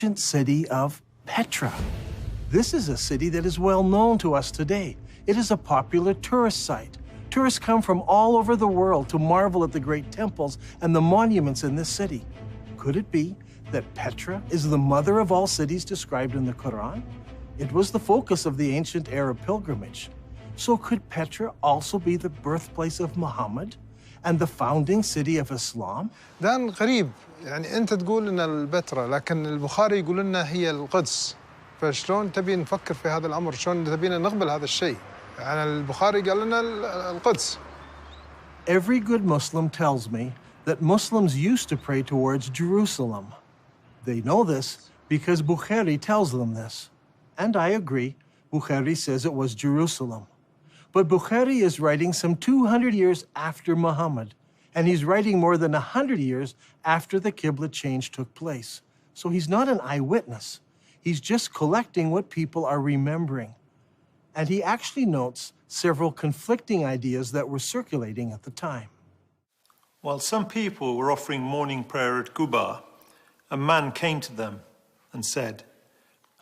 ancient city of Petra. This is a city that is well known to us today. It is a popular tourist site. Tourists come from all over the world to marvel at the great temples and the monuments in this city. Could it be that Petra is the mother of all cities described in the Quran? It was the focus of the ancient Arab pilgrimage. So could Petra also be the birthplace of Muhammad and the founding city of Islam? دان غريب، يعني أنت تقول إن البتراء، لكن البخاري يقول لنا هي القدس. فشلون تبي نفكر في هذا الأمر؟ شلون تبينا نقبل هذا الشيء؟ يعني البخاري قال لنا القدس. Every good Muslim tells me that Muslims used to pray towards Jerusalem. They know this because Bukhari tells them this. And I agree, Bukhari says it was Jerusalem. But Bukhari is writing some 200 years after Muhammad, and he's writing more than 100 years after the Qibla change took place. So he's not an eyewitness. He's just collecting what people are remembering. And he actually notes several conflicting ideas that were circulating at the time. While some people were offering morning prayer at Quba, a man came to them and said,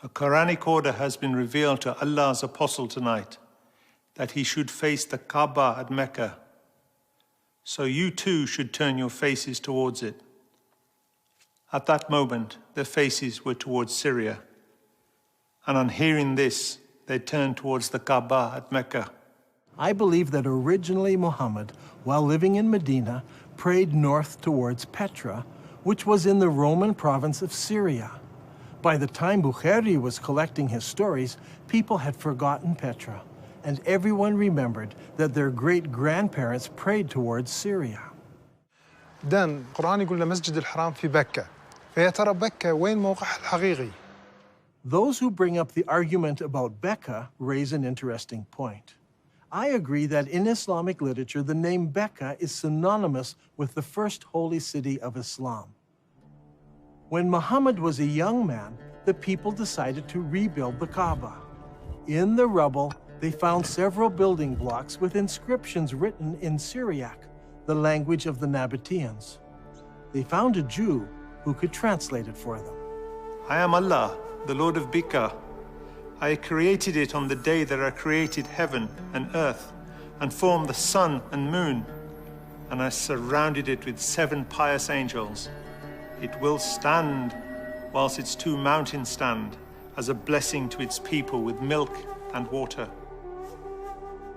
"A Quranic order has been revealed to Allah's apostle tonight, that he should face the Kaaba at Mecca. So you too should turn your faces towards it." At that moment, their faces were towards Syria. And on hearing this, they turned towards the Kaaba at Mecca. I believe that originally Muhammad, while living in Medina, prayed north towards Petra, which was in the Roman province of Syria. By the time Bukhari was collecting his stories, people had forgotten Petra, and everyone remembered that their great-grandparents prayed towards Syria. دان القرآن يقول لنا مسجد الحرام في بكة، فيا ترى بكة وين موقعها الحقيقي؟ Those who bring up the argument about Becca raise an interesting point. I agree that in Islamic literature, the name Becca is synonymous with the first holy city of Islam. When Muhammad was a young man, the people decided to rebuild the Kaaba. In the rubble, they found several building blocks with inscriptions written in Syriac, the language of the Nabateans. They found a Jew who could translate it for them. "I am Allah, the Lord of Bika. I created it on the day that I created heaven and earth, and formed the sun and moon, and I surrounded it with 7 pious angels. It will stand whilst its 2 mountains stand, as a blessing to its people with milk and water."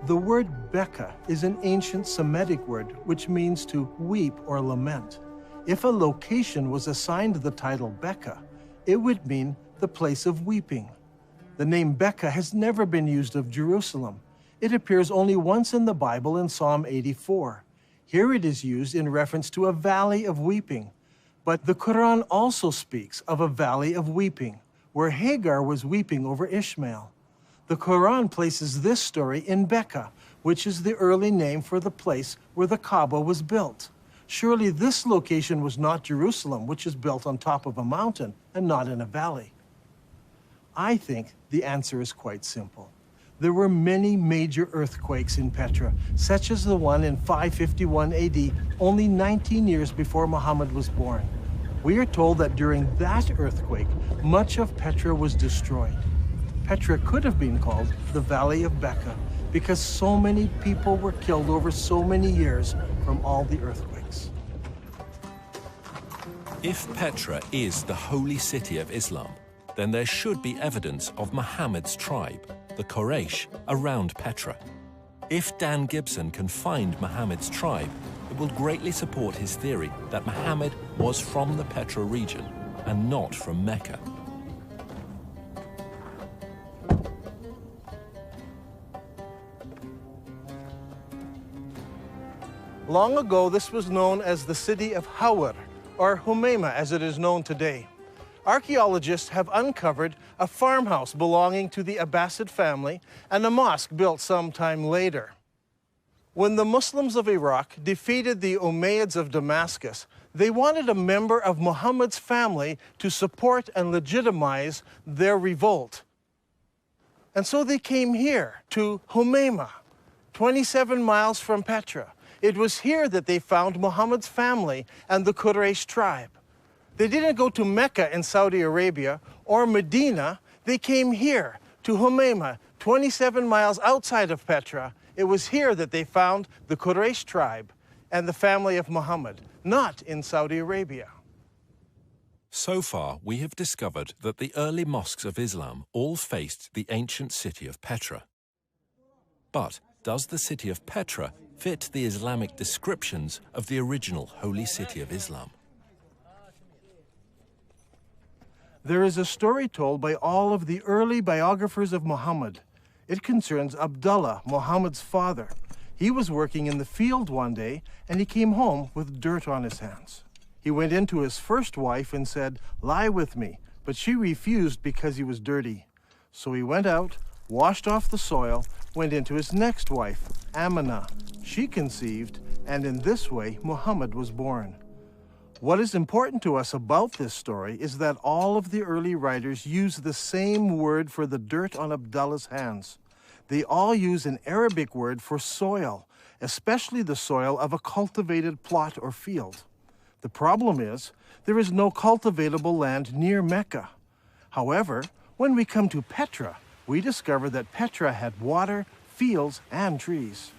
The word Becca is an ancient Semitic word which means to weep or lament. If a location was assigned the title Becca, it would mean the place of weeping. The name Becca has never been used of Jerusalem. It appears only once in the Bible in Psalm 84. Here it is used in reference to a valley of weeping. But the Quran also speaks of a valley of weeping, where Hagar was weeping over Ishmael. The Quran places this story in Becca, which is the early name for the place where the Kaaba was built. Surely this location was not Jerusalem, which is built on top of a mountain and not in a valley. I think the answer is quite simple. There were many major earthquakes in Petra, such as the one in 551 AD, only 19 years before Muhammad was born. We are told that during that earthquake, much of Petra was destroyed. Petra could have been called the Valley of Becca because so many people were killed over so many years from all the earthquakes. If Petra is the holy city of Islam, then there should be evidence of Muhammad's tribe, the Quraysh, around Petra. If Dan Gibson can find Muhammad's tribe, it will greatly support his theory that Muhammad was from the Petra region and not from Mecca. Long ago, this was known as the city of Hawar, or Humayma as it is known today. Archaeologists have uncovered a farmhouse belonging to the Abbasid family and a mosque built sometime later. When the Muslims of Iraq defeated the Umayyads of Damascus, they wanted a member of Muhammad's family to support and legitimize their revolt. And so they came here to Humayma, 27 miles from Petra. It was here that they found Muhammad's family and the Quraysh tribe. They didn't go to Mecca in Saudi Arabia or Medina. They came here to Humayma, 27 miles outside of Petra. It was here that they found the Quraysh tribe and the family of Muhammad, not in Saudi Arabia. So far, we have discovered that the early mosques of Islam all faced the ancient city of Petra. But does the city of Petra fit the Islamic descriptions of the original holy city of Islam? There is a story told by all of the early biographers of Muhammad. It concerns Abdullah, Muhammad's father. He was working in the field one day, and he came home with dirt on his hands. He went into his first wife and said, "Lie with me," but she refused because he was dirty. So he went out, washed off the soil, went into his next wife, Amina. She conceived, and in this way, Muhammad was born. What is important to us about this story is that all of the early writers use the same word for the dirt on Abdullah's hands. They all use an Arabic word for soil, especially the soil of a cultivated plot or field. The problem is, there is no cultivatable land near Mecca. However, when we come to Petra, we discover that Petra had water, fields, and trees.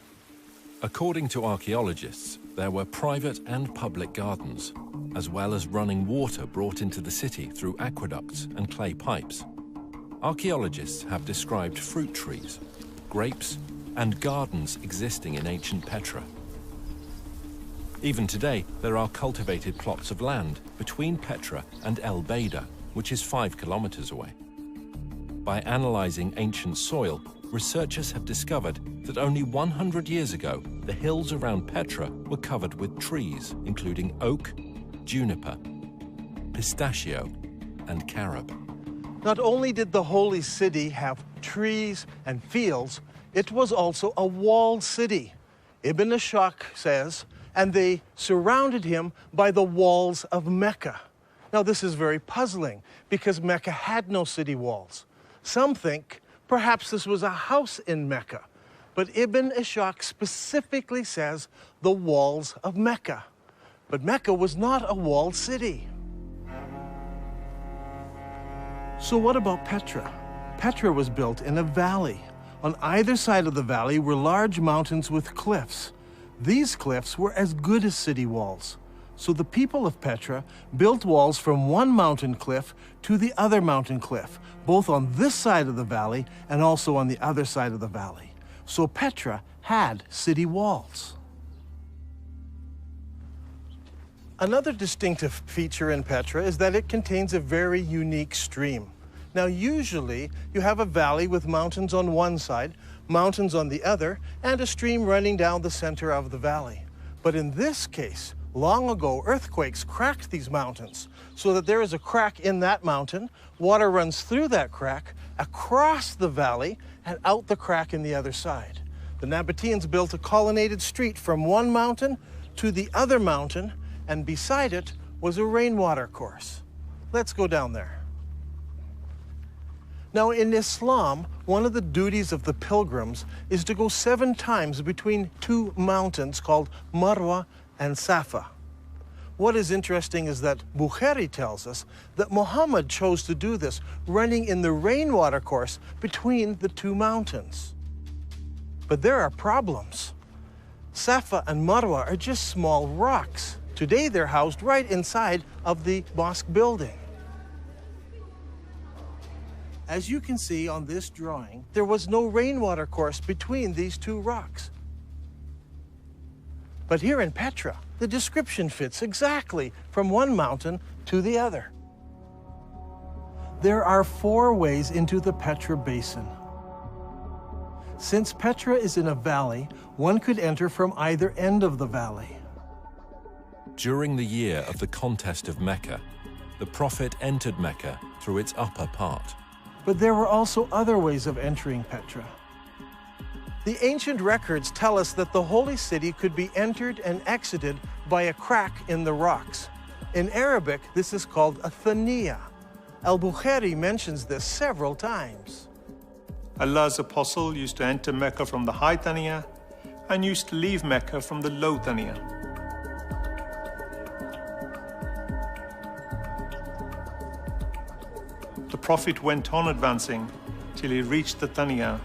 According to archaeologists, there were private and public gardens, as well as running water brought into the city through aqueducts and clay pipes. Archaeologists have described fruit trees, grapes, and gardens existing in ancient Petra. Even today, there are cultivated plots of land between Petra and El Beida, which is 5 kilometers away. By analyzing ancient soil, researchers have discovered that only 100 years ago, the hills around Petra were covered with trees, including oak, juniper, pistachio, and carob. Not only did the holy city have trees and fields, it was also a walled city. Ibn Ishaq says, and they surrounded him by the walls of Mecca. Now this is very puzzling because Mecca had no city walls. Some think perhaps this was a house in Mecca, but Ibn Ishaq specifically says the walls of Mecca. But Mecca was not a walled city. So what about Petra? Petra was built in a valley. On either side of the valley were large mountains with cliffs. These cliffs were as good as city walls. So the people of Petra built walls from one mountain cliff to the other mountain cliff, both on this side of the valley and also on the other side of the valley. So Petra had city walls. Another distinctive feature in Petra is that it contains a very unique stream. Now, usually you have a valley with mountains on one side, mountains on the other, and a stream running down the center of the valley. But in this case, long ago, earthquakes cracked these mountains so that there is a crack in that mountain, water runs through that crack, across the valley, and out the crack in the other side. The Nabateans built a colonnaded street from one mountain to the other mountain, and beside it was a rainwater course. Let's go down there. Now, in Islam, one of the duties of the pilgrims is to go 7 times between 2 mountains called Marwa and Safa. What is interesting is that Bukhari tells us that Muhammad chose to do this, running in the rainwater course between the 2 mountains. But there are problems. Safa and Marwa are just small rocks. Today, they're housed right inside of the mosque building. As you can see on this drawing, there was no rainwater course between these 2 rocks. But here in Petra, the description fits exactly from one mountain to the other. There are 4 ways into the Petra Basin. Since Petra is in a valley, one could enter from either end of the valley. During the year of the contest of Mecca, the Prophet entered Mecca through its upper part. But there were also other ways of entering Petra. The ancient records tell us that the holy city could be entered and exited by a crack in the rocks. In Arabic, this is called a thaniya. Al-Bukhari mentions this several times. Allah's apostle used to enter Mecca from the high thaniya and used to leave Mecca from the low thaniya. the Prophet went on advancing till he reached the Thaniya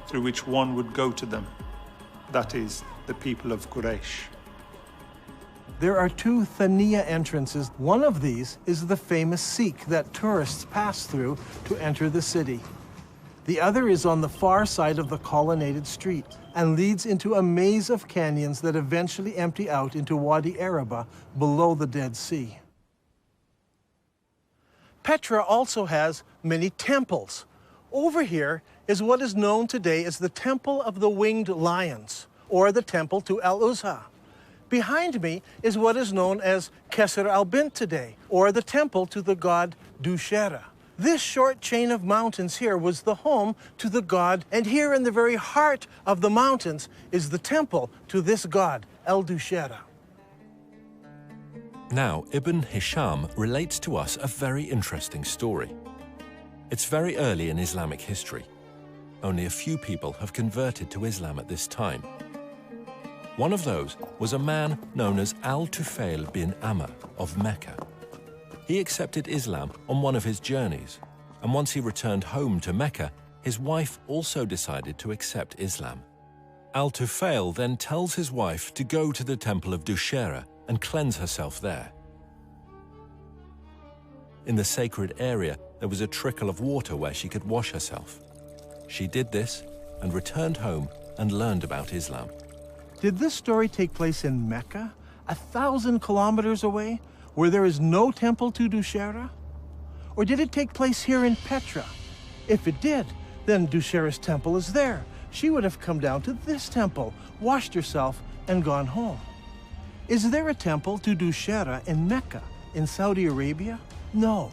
through which one would go to them, that is, the people of Quraysh. There are two Thaniya entrances. One of these is the famous Sikh that tourists pass through to enter the city. The other is on the far side of the colonnaded street and leads into a maze of canyons that eventually empty out into Wadi Araba below the Dead Sea. Petra also has many temples. Over here is what is known today as the Temple of the Winged Lions, or the Temple to Al-Uzza. Behind me is what is known as Qasr al-Bint today, or the temple to the god Dushera. This short chain of mountains here was the home to the god, and here in the very heart of the mountains is the temple to this god, El-Dushera. Now, Ibn Hisham relates to us a very interesting story. It's very early in Islamic history. Only a few people have converted to Islam at this time. One of those was a man known as Al-Tufail bin Amr of Mecca. He accepted Islam on one of his journeys, and once he returned home to Mecca, his wife also decided to accept Islam. Al-Tufail then tells his wife to go to the temple of Dushera and cleanse herself there. In the sacred area, there was a trickle of water where she could wash herself. She did this and returned home and learned about Islam. Did this story take place in Mecca, 1,000 kilometers away, where there is no temple to Dushera? Or did it take place here in Petra? If it did, then Dushera's temple is there. She would have come down to this temple, washed herself, and gone home. Is there a temple to Dushera in Mecca, in Saudi Arabia? No.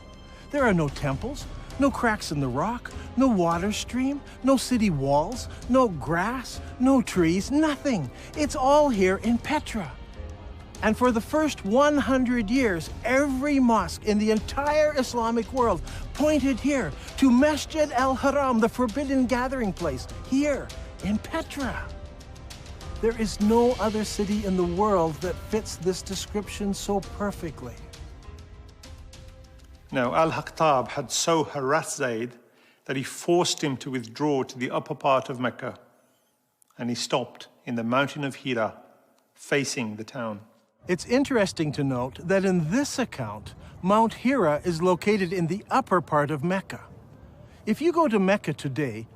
There are no temples, no cracks in the rock, no water stream, no city walls, no grass, no trees, nothing. It's all here in Petra. And for the first 100 years, every mosque in the entire Islamic world pointed here to Masjid al-Haram, the forbidden gathering place, here in Petra. There is no other city in the world that fits this description so perfectly. Now, Al-Haktab had so harassed Zayd that he forced him to withdraw to the upper part of Mecca, and he stopped in the mountain of Hira, facing the town. It's interesting to note that in this account, Mount Hira is located in the upper part of Mecca. If you go to Mecca today,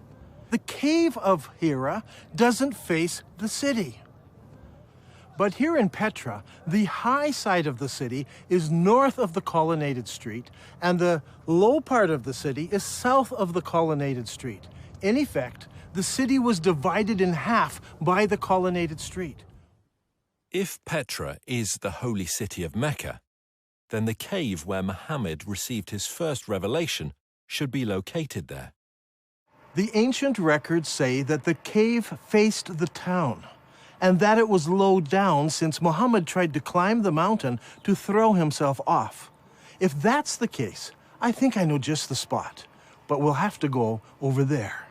the cave of Hira doesn't face the city. But here in Petra, the high side of the city is north of the colonnaded street, and the low part of the city is south of the colonnaded street. In effect, the city was divided in half by the colonnaded street. If Petra is the holy city of Mecca, then the cave where Muhammad received his first revelation should be located there. The ancient records say that the cave faced the town, and that it was low down since Muhammad tried to climb the mountain to throw himself off. If that's the case, I think I know just the spot, but we'll have to go over there.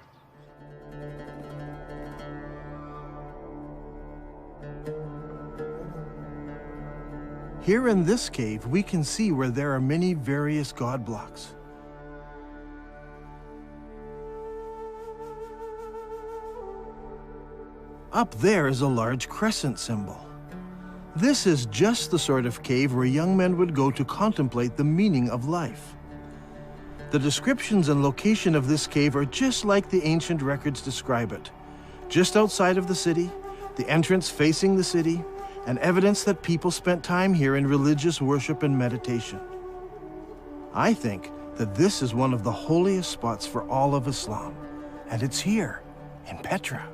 Here in this cave, we can see where there are many various god blocks. Up there is a large crescent symbol. This is just the sort of cave where young men would go to contemplate the meaning of life. The descriptions and location of this cave are just like the ancient records describe it. Just outside of the city, the entrance facing the city, and evidence that people spent time here in religious worship and meditation. I think that this is one of the holiest spots for all of Islam, and it's here in Petra.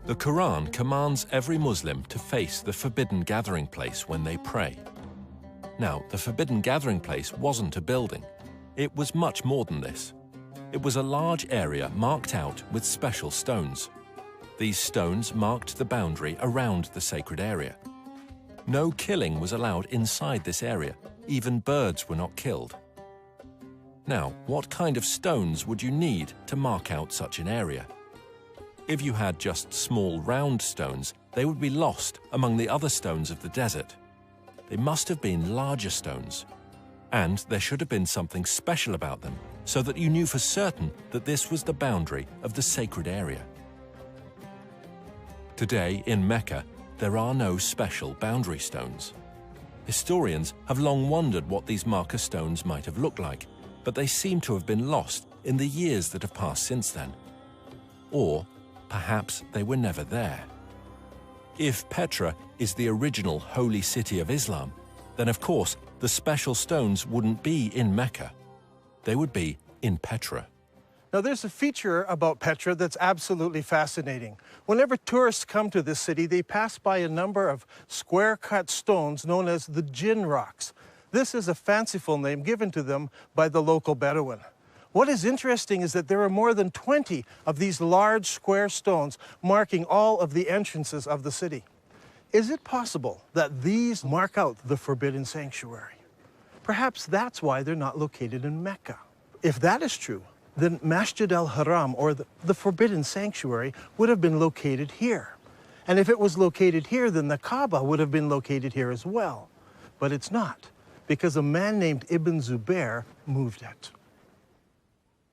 The Quran commands every Muslim to face the forbidden gathering place when they pray. Now, the forbidden gathering place wasn't a building. It was much more than this. It was a large area marked out with special stones. These stones marked the boundary around the sacred area. No killing was allowed inside this area. Even birds were not killed. Now, what kind of stones would you need to mark out such an area? If you had just small round stones, they would be lost among the other stones of the desert. They must have been larger stones, and there should have been something special about them so that you knew for certain that this was the boundary of the sacred area. Today, in Mecca, there are no special boundary stones. Historians have long wondered what these marker stones might have looked like, but they seem to have been lost in the years that have passed since then. Or perhaps they were never there. If Petra is the original holy city of Islam, then of course the special stones wouldn't be in Mecca. They would be in Petra. Now, there's a feature about Petra that's absolutely fascinating. Whenever tourists come to this city, they pass by a number of square-cut stones known as the Jinn rocks. This is a fanciful name given to them by the local Bedouin. What is interesting is that there are more than 20 of these large square stones marking all of the entrances of the city. Is it possible that these mark out the forbidden sanctuary? Perhaps that's why they're not located in Mecca. If that is true, then Masjid al-Haram, or the forbidden sanctuary, would have been located here. And if it was located here, then the Kaaba would have been located here as well. But it's not, because a man named Ibn Zubair moved it.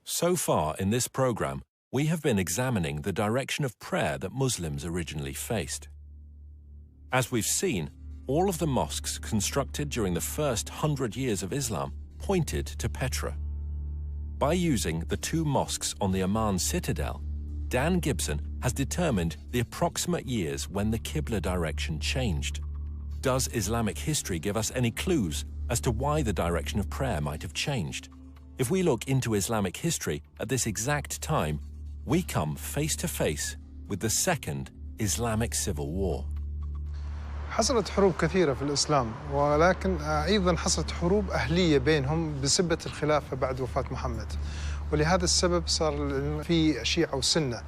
So far in this program, we have been examining the direction of prayer that Muslims originally faced. As we've seen, all of the mosques constructed during the first 100 years of Islam pointed to Petra. By using the two mosques on the Amman citadel, Dan Gibson has determined the approximate years when the Qibla direction changed. Does Islamic history give us any clues as to why the direction of prayer might have changed? If we look into Islamic history at this exact time, we come face to face with the Second Islamic Civil War. حصلت حروب كثيرة في الإسلام، ولكن أيضاً حصلت حروب أهلية بينهم بسبة الخلافة بعد وفاة محمد، ولهذا السبب صار في شيعة وسنة.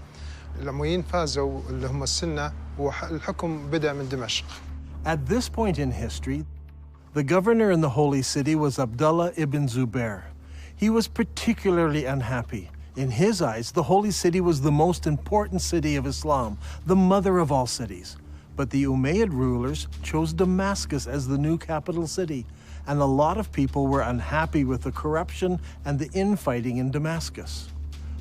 الأمويين فازوا اللي هم السنة، والحكم بدأ من دمشق. At this point in history, the governor in the Holy City was Abdullah ibn Zubair. He was particularly unhappy. In his eyes, the Holy City was the most important city of Islam, the mother of all cities. But the Umayyad rulers chose Damascus as the new capital city, and a lot of people were unhappy with the corruption and the infighting in Damascus.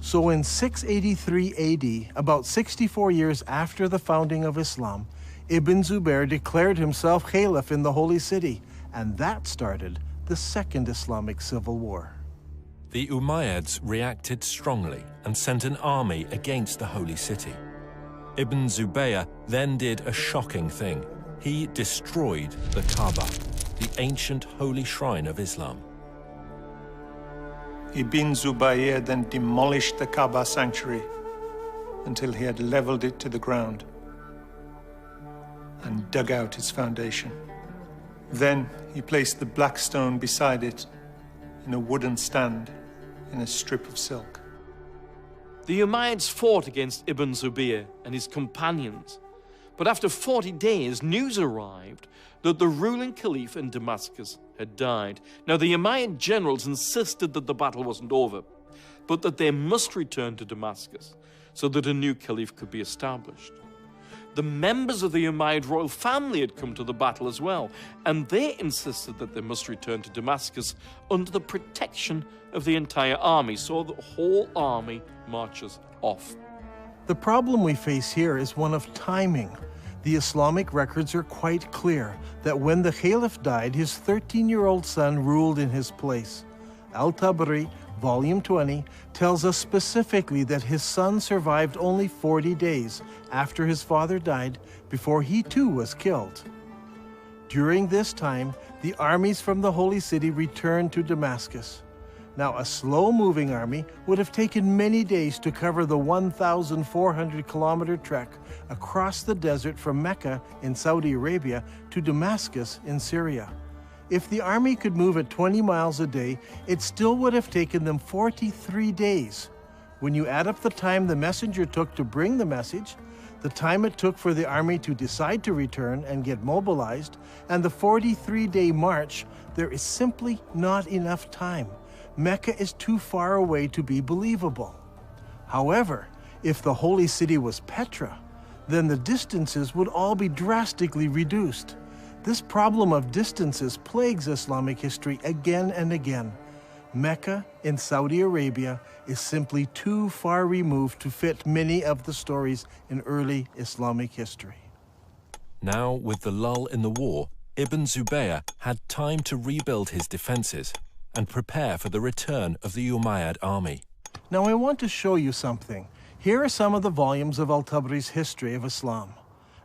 So in 683 AD, about 64 years after the founding of Islam, Ibn Zubair declared himself caliph in the Holy City, and that started the Second Islamic Civil War. The Umayyads reacted strongly and sent an army against the Holy City. Ibn Zubayr then did a shocking thing. He destroyed the Kaaba, the ancient holy shrine of Islam. Ibn Zubayr then demolished the Kaaba sanctuary until he had leveled it to the ground and dug out its foundation. Then he placed the black stone beside it in a wooden stand in a strip of silk. The Umayyads fought against Ibn Zubayr and his companions, but after 40 days, news arrived that the ruling caliph in Damascus had died. Now, the Umayyad generals insisted that the battle wasn't over, but that they must return to Damascus so that a new caliph could be established. The members of the Umayyad royal family had come to the battle as well, and they insisted that they must return to Damascus under the protection of the entire army, so the whole army marches off. The problem we face here is one of timing. The Islamic records are quite clear that when the caliph died, his 13-year-old son ruled in his place. Al-Tabari, Volume 20, tells us specifically that his son survived only 40 days after his father died before he too was killed. During this time, the armies from the Holy City returned to Damascus. Now, a slow-moving army would have taken many days to cover the 1,400-kilometer trek across the desert from Mecca in Saudi Arabia to Damascus in Syria. If the army could move at 20 miles a day, it still would have taken them 43 days. When you add up the time the messenger took to bring the message, the time it took for the army to decide to return and get mobilized, and the 43-day march, there is simply not enough time. Mecca is too far away to be believable. However, if the Holy City was Petra, then the distances would all be drastically reduced. This problem of distances plagues Islamic history again and again. Mecca in Saudi Arabia is simply too far removed to fit many of the stories in early Islamic history. Now, with the lull in the war, Ibn Zubayr had time to rebuild his defenses and prepare for the return of the Umayyad army. Now I want to show you something. Here are some of the volumes of Al-Tabri's History of Islam.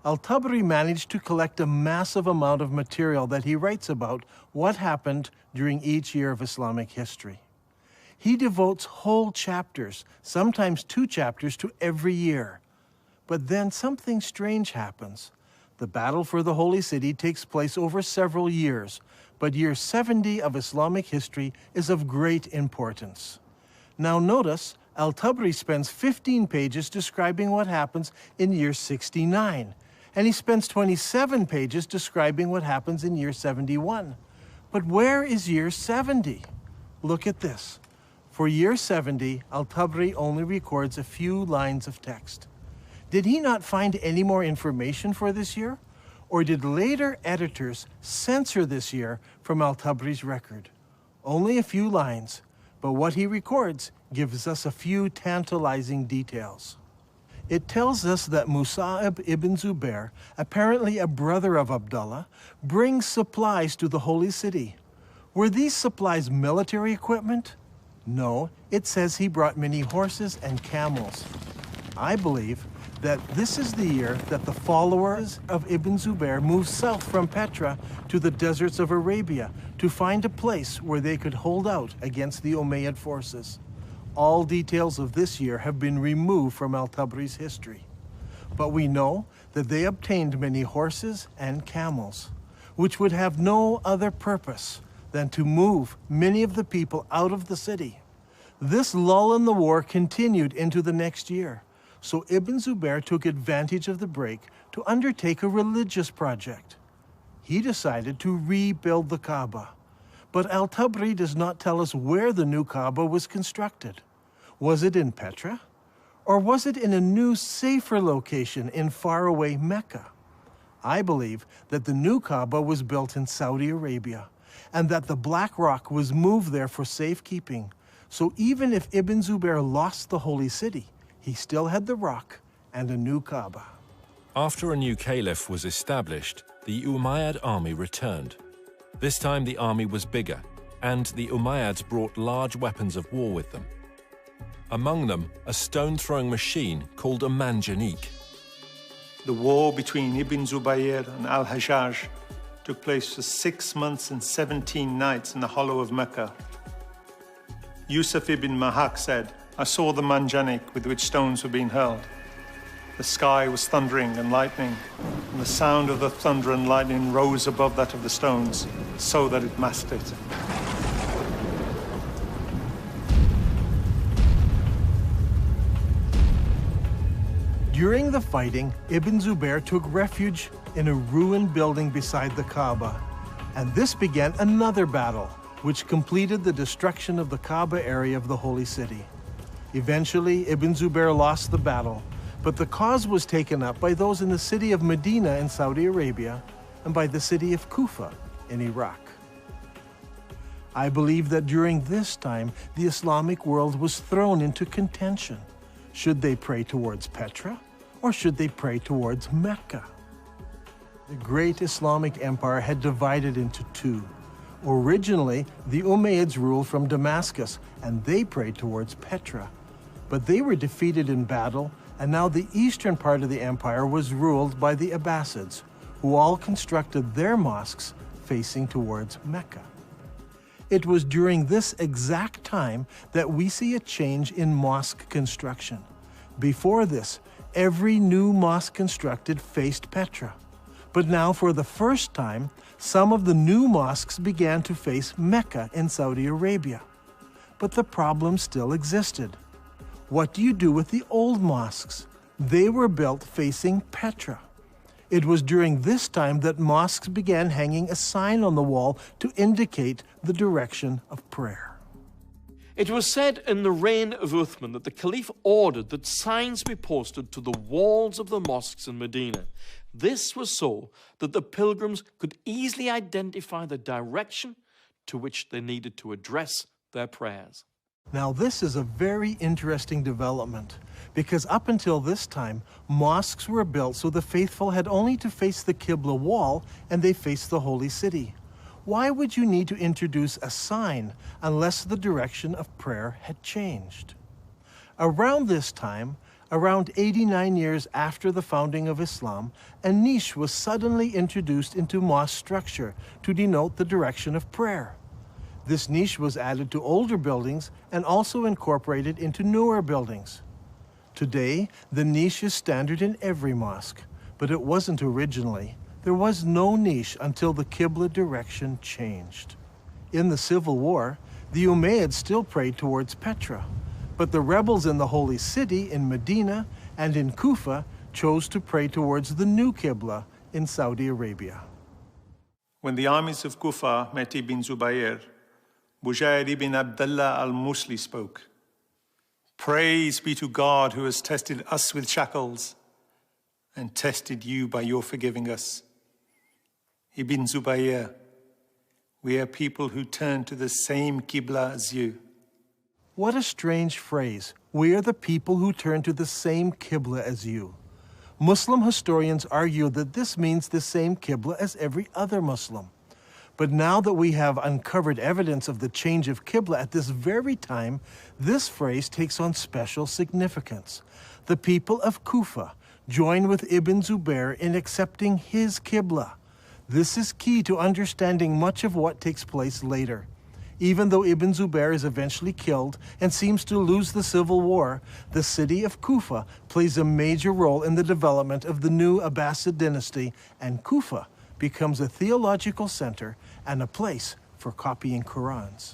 Al-Tabri managed to collect a massive amount of material that he writes about what happened during each year of Islamic history. He devotes whole chapters, sometimes 2 chapters, to every year. But then something strange happens. The battle for the Holy City takes place over several years, but year 70 of Islamic history is of great importance. Now notice, Al-Tabri spends 15 pages describing what happens in year 69, and he spends 27 pages describing what happens in year 71. But where is year 70? Look at this. For year 70, Al-Tabri only records a few lines of text. Did he not find any more information for this year? Or did later editors censor this year from Al-Tabri's record? Only a few lines, but what he records gives us a few tantalizing details. It tells us that Musa'ib ibn Zubair, apparently a brother of Abdullah, brings supplies to the Holy City. Were these supplies military equipment? No, it says he brought many horses and camels. I believe that this is the year that the followers of Ibn Zubair moved south from Petra to the deserts of Arabia to find a place where they could hold out against the Umayyad forces. All details of this year have been removed from Al-Tabri's history. But we know that they obtained many horses and camels, which would have no other purpose than to move many of the people out of the city. This lull in the war continued into the next year. So Ibn Zubair took advantage of the break to undertake a religious project. He decided to rebuild the Kaaba. But Al-Tabri does not tell us where the new Kaaba was constructed. Was it in Petra? Or was it in a new, safer location in faraway Mecca? I believe that the new Kaaba was built in Saudi Arabia, and that the black rock was moved there for safekeeping. So even if Ibn Zubair lost the holy city, he still had the rock and a new Kaaba. After a new caliph was established, the Umayyad army returned. This time the army was bigger, and the Umayyads brought large weapons of war with them. Among them, a stone-throwing machine called a manjanik. The war between Ibn Zubayr and Al-Hajjaj took place for 6 months and 17 nights in the hollow of Mecca. Yusuf ibn Mahak said, "I saw the manjanik with which stones were being hurled. The sky was thundering and lightning, and the sound of the thunder and lightning rose above that of the stones, so that it masked it." During the fighting, Ibn Zubair took refuge in a ruined building beside the Kaaba, and this began another battle, which completed the destruction of the Kaaba area of the Holy City. Eventually, Ibn Zubair lost the battle, but the cause was taken up by those in the city of Medina in Saudi Arabia and by the city of Kufa in Iraq. I believe that during this time, the Islamic world was thrown into contention. Should they pray towards Petra, or should they pray towards Mecca? The great Islamic empire had divided into two. Originally, the Umayyads ruled from Damascus, and they prayed towards Petra. But they were defeated in battle, and now the eastern part of the empire was ruled by the Abbasids, who all constructed their mosques facing towards Mecca. It was during this exact time that we see a change in mosque construction. Before this, every new mosque constructed faced Petra. But now, for the first time, some of the new mosques began to face Mecca in Saudi Arabia. But the problem still existed. What do you do with the old mosques? They were built facing Petra. It was during this time that mosques began hanging a sign on the wall to indicate the direction of prayer. It was said in the reign of Uthman that the Caliph ordered that signs be posted to the walls of the mosques in Medina. This was so that the pilgrims could easily identify the direction to which they needed to address their prayers. Now this is a very interesting development, because up until this time, mosques were built so the faithful had only to face the Qibla wall and they faced the holy city. Why would you need to introduce a sign unless the direction of prayer had changed? Around this time, around 89 years after the founding of Islam, a niche was suddenly introduced into mosque structure to denote the direction of prayer. This niche was added to older buildings and also incorporated into newer buildings. Today, the niche is standard in every mosque, but it wasn't originally. There was no niche until the Qibla direction changed. In the Civil War, the Umayyads still prayed towards Petra, but the rebels in the Holy City in Medina and in Kufa chose to pray towards the new Qibla in Saudi Arabia. When the armies of Kufa met Ibn Zubayr, Bujair ibn Abdullah al-Musli spoke. Praise be to God who has tested us with shackles and tested you by your forgiving us. Ibn Zubayr, we are people who turn to the same Qibla as you. What a strange phrase. We are the people who turn to the same Qibla as you. Muslim historians argue that this means the same Qibla as every other Muslim. But now that we have uncovered evidence of the change of Qibla at this very time, this phrase takes on special significance. The people of Kufa join with Ibn Zubayr in accepting his Qibla. This is key to understanding much of what takes place later. Even though Ibn Zubayr is eventually killed and seems to lose the civil war, the city of Kufa plays a major role in the development of the new Abbasid dynasty, and Kufa becomes a theological center and a place for copying Qurans.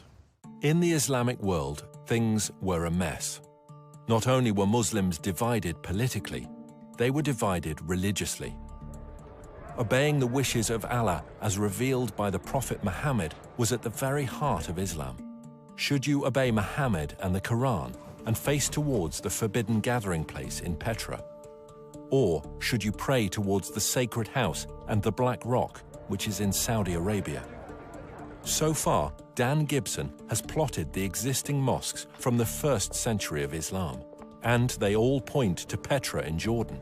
In the Islamic world, things were a mess. Not only were Muslims divided politically, they were divided religiously. Obeying the wishes of Allah as revealed by the Prophet Muhammad was at the very heart of Islam. Should you obey Muhammad and the Quran and face towards the forbidden gathering place in Petra? Or should you pray towards the sacred house and the Black Rock, which is in Saudi Arabia? So far, Dan Gibson has plotted the existing mosques from the 1st century of Islam, and they all point to Petra in Jordan.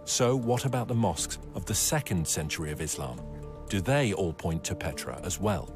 So what about the mosques of the 2nd century of Islam? Do they all point to Petra as well?